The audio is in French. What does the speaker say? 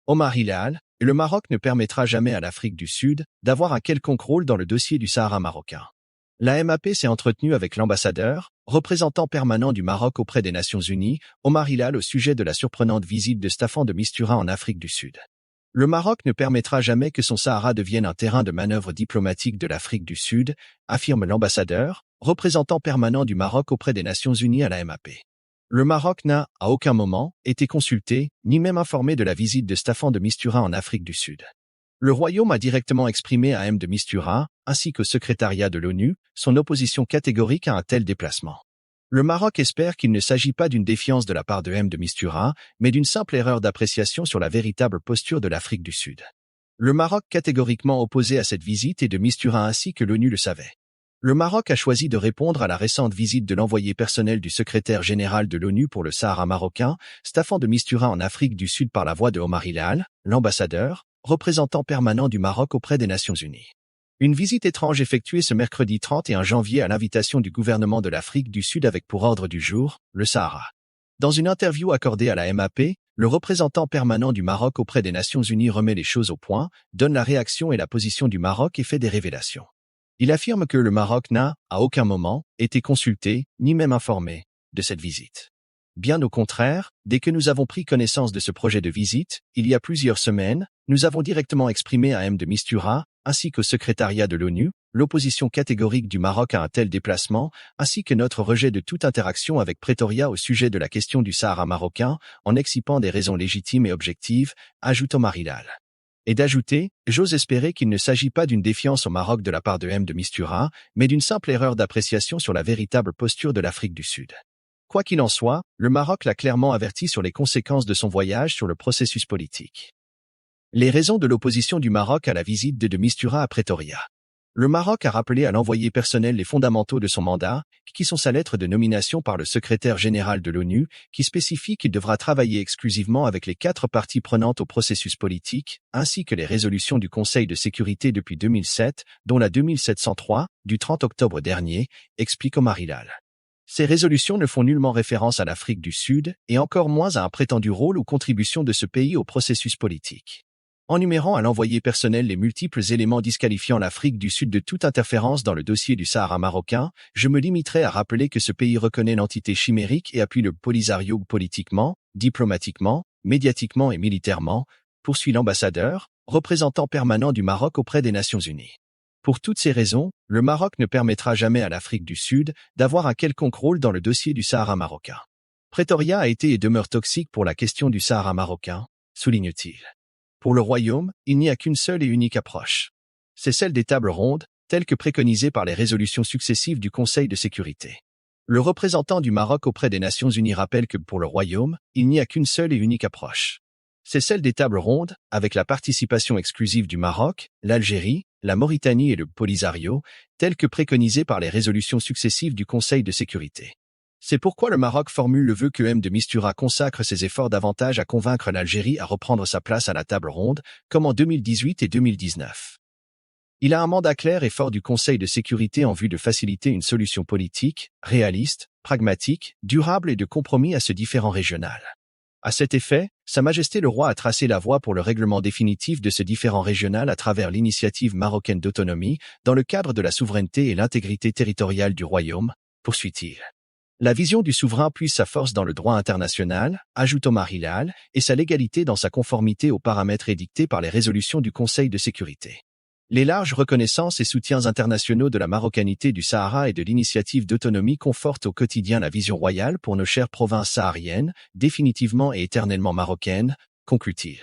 Omar Hilal, le Maroc ne permettra jamais à l'Afrique du Sud d'avoir un quelconque rôle dans le dossier du Sahara marocain. La MAP s'est entretenue avec l'ambassadeur, représentant permanent du Maroc auprès des Nations Unies, Omar Hilal au sujet de la surprenante visite de Staffan de Mistura en Afrique du Sud. Le Maroc ne permettra jamais que son Sahara devienne un terrain de manœuvre diplomatique de l'Afrique du Sud, affirme l'ambassadeur, représentant permanent du Maroc auprès des Nations Unies à la MAP. Le Maroc n'a, à aucun moment, été consulté, ni même informé de la visite de Staffan de Mistura en Afrique du Sud. Le Royaume a directement exprimé à M. de Mistura, ainsi qu'au secrétariat de l'ONU, son opposition catégorique à un tel déplacement. Le Maroc espère qu'il ne s'agit pas d'une défiance de la part de M. de Mistura, mais d'une simple erreur d'appréciation sur la véritable posture de l'Afrique du Sud. Le Maroc catégoriquement opposé à cette visite et de Mistura ainsi que l'ONU le savait. Le Maroc a choisi de répondre à la récente visite de l'envoyé personnel du secrétaire général de l'ONU pour le Sahara marocain, Staffan de Mistura en Afrique du Sud par la voix de Omar Hilal, l'ambassadeur, représentant permanent du Maroc auprès des Nations Unies. Une visite étrange effectuée ce mercredi 31 janvier à l'invitation du gouvernement de l'Afrique du Sud avec pour ordre du jour, le Sahara. Dans une interview accordée à la MAP, le représentant permanent du Maroc auprès des Nations Unies remet les choses au point, donne la réaction et la position du Maroc et fait des révélations. Il affirme que le Maroc n'a, à aucun moment, été consulté, ni même informé, de cette visite. Bien au contraire, dès que nous avons pris connaissance de ce projet de visite, il y a plusieurs semaines, nous avons directement exprimé à M. de Mistura, ainsi qu'au secrétariat de l'ONU, l'opposition catégorique du Maroc à un tel déplacement, ainsi que notre rejet de toute interaction avec Pretoria au sujet de la question du Sahara marocain, en excipant des raisons légitimes et objectives, ajoute Omar Hilal. Et d'ajouter, j'ose espérer qu'il ne s'agit pas d'une défiance au Maroc de la part de M. de Mistura, mais d'une simple erreur d'appréciation sur la véritable posture de l'Afrique du Sud. Quoi qu'il en soit, le Maroc l'a clairement averti sur les conséquences de son voyage sur le processus politique. Les raisons de l'opposition du Maroc à la visite de Mistura à Pretoria. Le Maroc a rappelé à l'envoyé personnel les fondamentaux de son mandat, qui sont sa lettre de nomination par le secrétaire général de l'ONU, qui spécifie qu'il devra travailler exclusivement avec les 4 parties prenantes au processus politique, ainsi que les résolutions du Conseil de sécurité depuis 2007, dont la 2703, du 30 octobre dernier, explique Omar Hilal. Ces résolutions ne font nullement référence à l'Afrique du Sud, et encore moins à un prétendu rôle ou contribution de ce pays au processus politique. Enumérant à l'envoyé personnel les multiples éléments disqualifiant l'Afrique du Sud de toute interférence dans le dossier du Sahara marocain, je me limiterai à rappeler que ce pays reconnaît l'entité chimérique et appuie le Polisario politiquement, diplomatiquement, médiatiquement et militairement, poursuit l'ambassadeur, représentant permanent du Maroc auprès des Nations Unies. Pour toutes ces raisons, le Maroc ne permettra jamais à l'Afrique du Sud d'avoir un quelconque rôle dans le dossier du Sahara marocain. Pretoria a été et demeure toxique pour la question du Sahara marocain, souligne-t-il. Pour le Royaume, il n'y a qu'une seule et unique approche. C'est celle des tables rondes, telle que préconisée par les résolutions successives du Conseil de sécurité. Le représentant du Maroc auprès des Nations Unies rappelle que pour le Royaume, il n'y a qu'une seule et unique approche. C'est celle des tables rondes, avec la participation exclusive du Maroc, l'Algérie, la Mauritanie et le Polisario, telle que préconisée par les résolutions successives du Conseil de sécurité. C'est pourquoi le Maroc formule le vœu que M. de Mistura consacre ses efforts davantage à convaincre l'Algérie à reprendre sa place à la table ronde, comme en 2018 et 2019. Il a un mandat clair et fort du Conseil de sécurité en vue de faciliter une solution politique, réaliste, pragmatique, durable et de compromis à ce différend régional. À cet effet, Sa Majesté le Roi a tracé la voie pour le règlement définitif de ce différend régional à travers l'initiative marocaine d'autonomie, dans le cadre de la souveraineté et l'intégrité territoriale du Royaume, poursuit-il. La vision du souverain puise sa force dans le droit international, ajoute Omar Hilal, et sa légalité dans sa conformité aux paramètres édictés par les résolutions du Conseil de sécurité. Les larges reconnaissances et soutiens internationaux de la marocanité du Sahara et de l'initiative d'autonomie confortent au quotidien la vision royale pour nos chères provinces sahariennes, définitivement et éternellement marocaines, conclut-il.